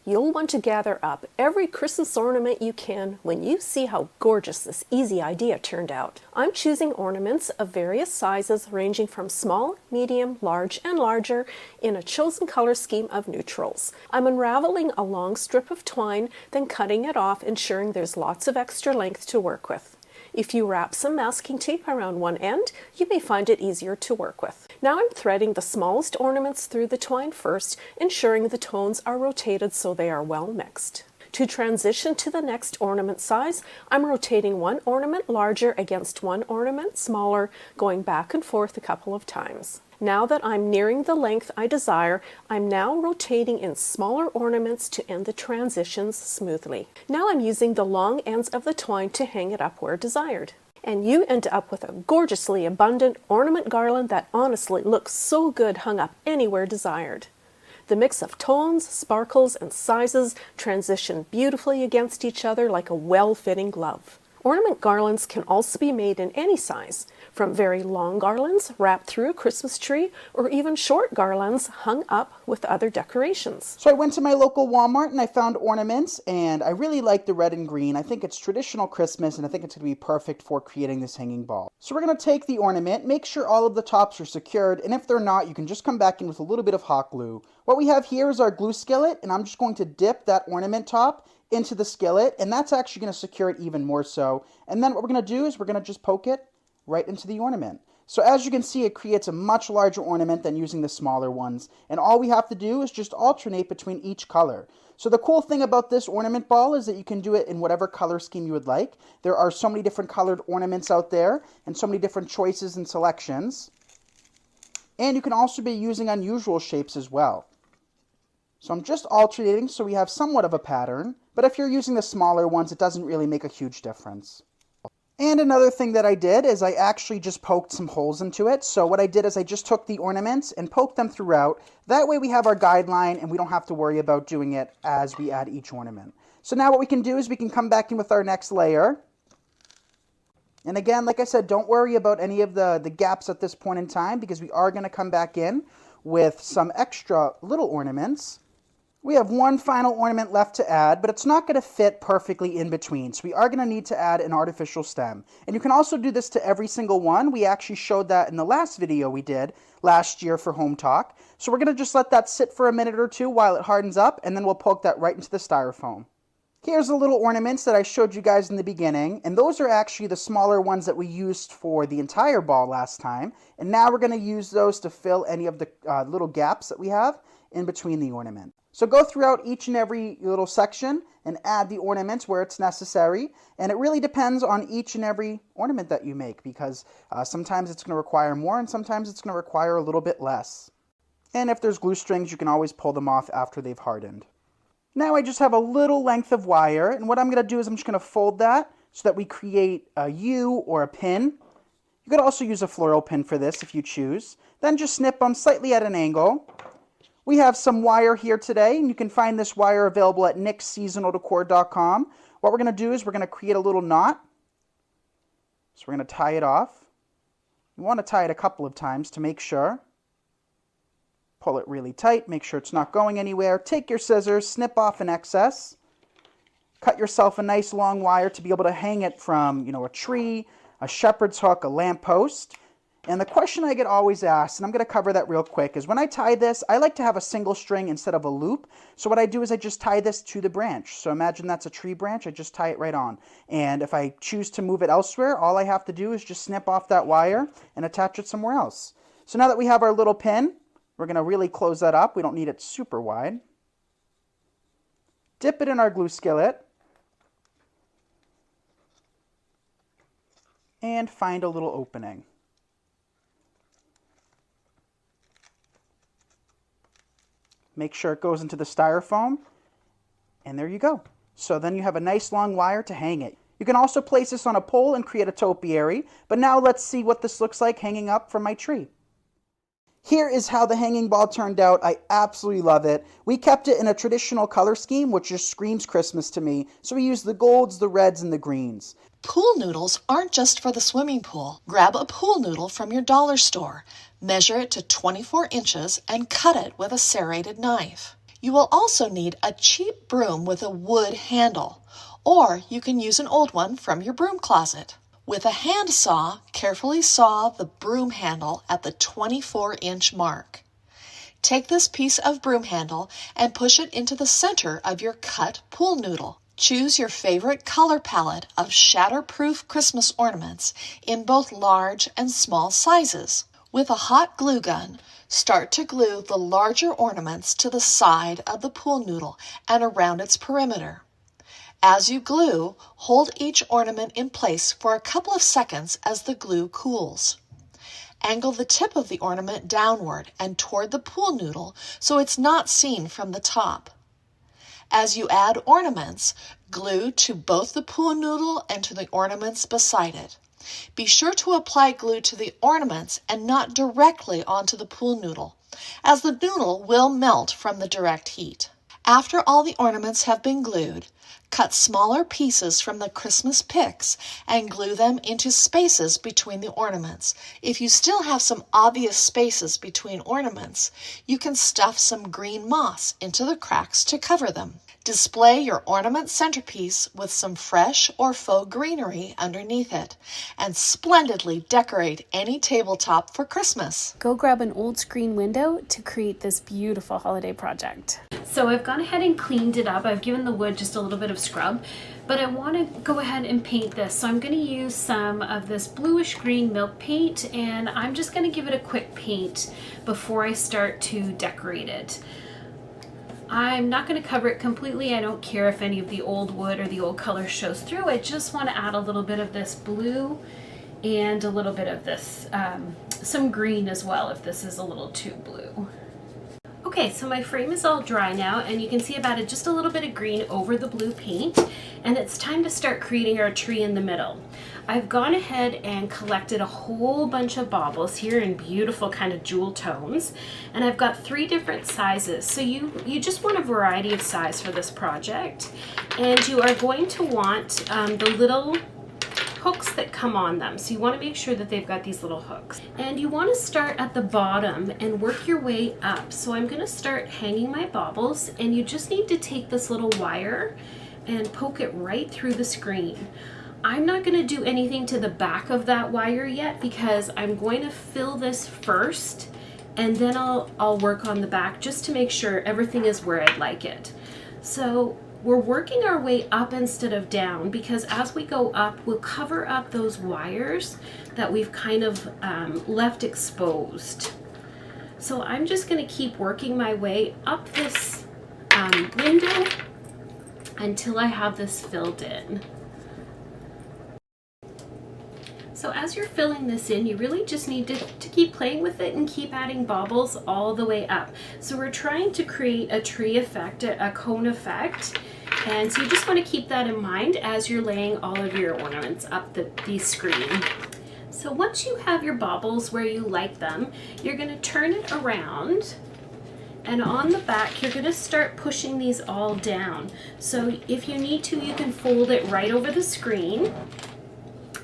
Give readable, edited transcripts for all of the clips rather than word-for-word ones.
You'll want to gather up every Christmas ornament you can when you see how gorgeous this easy idea turned out. I'm choosing ornaments of various sizes ranging from small, medium, large, and larger in a chosen color scheme of neutrals. I'm unraveling a long strip of twine, then cutting it off, ensuring there's lots of extra length to work with. If you wrap some masking tape around one end, you may find it easier to work with. Now I'm threading the smallest ornaments through the twine first, ensuring the tones are rotated so they are well mixed. To transition to the next ornament size, I'm rotating one ornament larger against one ornament smaller, going back and forth a couple of times. Now that I'm nearing the length I desire, I'm now rotating in smaller ornaments to end the transitions smoothly. Now I'm using the long ends of the twine to hang it up where desired. And you end up with a gorgeously abundant ornament garland that honestly looks so good hung up anywhere desired. The mix of tones, sparkles, and sizes transition beautifully against each other like a well-fitting glove. Ornament garlands can also be made in any size, from very long garlands wrapped through a Christmas tree, or even short garlands hung up with other decorations. So I went to my local Walmart and I found ornaments, and I really like the red and green. I think it's traditional Christmas, and I think it's going to be perfect for creating this hanging ball. So we're going to take the ornament, make sure all of the tops are secured, and if they're not, you can just come back in with a little bit of hot glue. What we have here is our glue skillet, and I'm just going to dip that ornament top into the skillet, and that's actually going to secure it even more so. And then what we're going to do is we're going to just poke it right into the ornament. So as you can see, it creates a much larger ornament than using the smaller ones. And all we have to do is just alternate between each color. So the cool thing about this ornament ball is that you can do it in whatever color scheme you would like. There are so many different colored ornaments out there and so many different choices and selections. And you can also be using unusual shapes as well. So I'm just alternating so we have somewhat of a pattern. But if you're using the smaller ones, it doesn't really make a huge difference. And another thing that I did is I actually just poked some holes into it. So what I did is I just took the ornaments and poked them throughout. That way we have our guideline and we don't have to worry about doing it as we add each ornament. So now what we can do is we can come back in with our next layer. And again, like I said, don't worry about any of the gaps at this point in time, because we are going to come back in with some extra little ornaments. We have one final ornament left to add, but it's not going to fit perfectly in between. So we are going to need to add an artificial stem. And you can also do this to every single one. We actually showed that in the last video we did last year for Hometalk. So we're going to just let that sit for a minute or two while it hardens up, and then we'll poke that right into the styrofoam. Here's the little ornaments that I showed you guys in the beginning, and those are actually the smaller ones that we used for the entire ball last time. And now we're going to use those to fill any of the little gaps that we have in between the ornament. So go throughout each and every little section and add the ornaments where it's necessary. And it really depends on each and every ornament that you make, because sometimes it's going to require more and sometimes it's going to require a little bit less. And if there's glue strings, you can always pull them off after they've hardened. Now I just have a little length of wire, and what I'm going to do is I'm just going to fold that so that we create a U or a pin. You could also use a floral pin for this if you choose. Then just snip them slightly at an angle. We have some wire here today, and you can find this wire available at nicksseasonaldecor.com. What we're going to do is we're going to create a little knot. So we're going to tie it off. You want to tie it a couple of times to make sure. Pull it really tight, make sure it's not going anywhere. Take your scissors, snip off an excess. Cut yourself a nice long wire to be able to hang it from, a tree, a shepherd's hook, a lamppost. And the question I get always asked, and I'm going to cover that real quick, is when I tie this, I like to have a single string instead of a loop. So what I do is I just tie this to the branch. So imagine that's a tree branch, I just tie it right on. And if I choose to move it elsewhere, all I have to do is just snip off that wire and attach it somewhere else. So now that we have our little pin, we're going to really close that up. We don't need it super wide. Dip it in our glue skillet. And find a little opening. Make sure it goes into the styrofoam, and there you go. So then you have a nice long wire to hang it. You can also place this on a pole and create a topiary, but now let's see what this looks like hanging up from my tree. Here is how the hanging ball turned out. I absolutely love it. We kept it in a traditional color scheme, which just screams Christmas to me. So we used the golds, the reds, and the greens. Pool noodles aren't just for the swimming pool. Grab a pool noodle from your dollar store. Measure it to 24 inches and cut it with a serrated knife. You will also need a cheap broom with a wood handle, or you can use an old one from your broom closet. With a hand saw, carefully saw the broom handle at the 24-inch mark. Take this piece of broom handle and push it into the center of your cut pool noodle. Choose your favorite color palette of shatterproof Christmas ornaments in both large and small sizes. With a hot glue gun, start to glue the larger ornaments to the side of the pool noodle and around its perimeter. As you glue, hold each ornament in place for a couple of seconds as the glue cools. Angle the tip of the ornament downward and toward the pool noodle so it's not seen from the top. As you add ornaments, glue to both the pool noodle and to the ornaments beside it. Be sure to apply glue to the ornaments and not directly onto the pool noodle, as the noodle will melt from the direct heat. After all the ornaments have been glued, cut smaller pieces from the Christmas picks and glue them into spaces between the ornaments. If you still have some obvious spaces between ornaments, you can stuff some green moss into the cracks to cover them. Display your ornament centerpiece with some fresh or faux greenery underneath it, and splendidly decorate any tabletop for Christmas. Go grab an old screen window to create this beautiful holiday project. So I've gone ahead and cleaned it up. I've given the wood just a little bit of scrub, but I want to go ahead and paint this. So I'm going to use some of this bluish green milk paint, and I'm just going to give it a quick paint before I start to decorate it. I'm not going to cover it completely. I don't care if any of the old wood or the old color shows through. I just want to add a little bit of this blue and a little bit of this, some green as well if this is a little too blue. Okay, so my frame is all dry now, and you can see I've added just a little bit of green over the blue paint, and it's time to start creating our tree in the middle. I've gone ahead and collected a whole bunch of baubles here in beautiful kind of jewel tones, and I've got 3 different sizes. So you just want a variety of size for this project, and you are going to want the little hooks that come on them. So you want to make sure that they've got these little hooks. And you want to start at the bottom and work your way up. So I'm going to start hanging my baubles, and you just need to take this little wire and poke it right through the screen. I'm not going to do anything to the back of that wire yet because I'm going to fill this first, and then I'll work on the back just to make sure everything is where I'd like it. So we're working our way up instead of down, because as we go up, we'll cover up those wires that we've kind of left exposed. So I'm just going to keep working my way up this window until I have this filled in. So as you're filling this in, you really just need to keep playing with it and keep adding baubles all the way up. So we're trying to create a tree effect, a cone effect. And so you just want to keep that in mind as you're laying all of your ornaments up the screen. So once you have your baubles where you like them, you're going to turn it around. And on the back, you're going to start pushing these all down. So if you need to, you can fold it right over the screen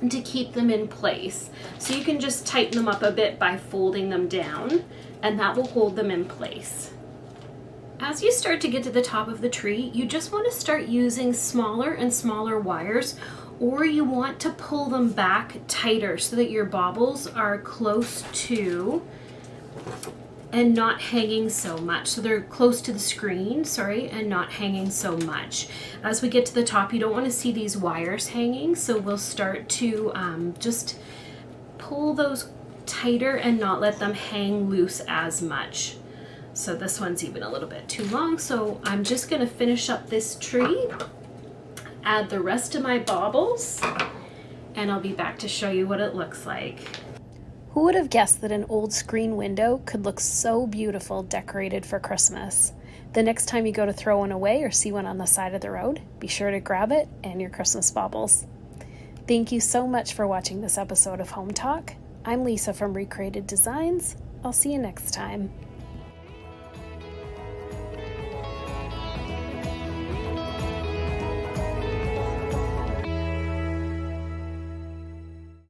to keep them in place. So you can just tighten them up a bit by folding them down, and that will hold them in place. As you start to get to the top of the tree, you just want to start using smaller and smaller wires, or you want to pull them back tighter so that your baubles are close to and not hanging so much. So they're close to the screen, and not hanging so much. As we get to the top, you don't want to see these wires hanging, so we'll start to just pull those tighter and not let them hang loose as much. So this one's even a little bit too long, so I'm just going to finish up this tree, add the rest of my baubles, and I'll be back to show you what it looks like. Who would have guessed that an old screen window could look so beautiful decorated for Christmas? The next time you go to throw one away or see one on the side of the road, be sure to grab it and your Christmas baubles. Thank you so much for watching this episode of Home Talk. I'm Lisa from Recreated Designs. I'll see you next time.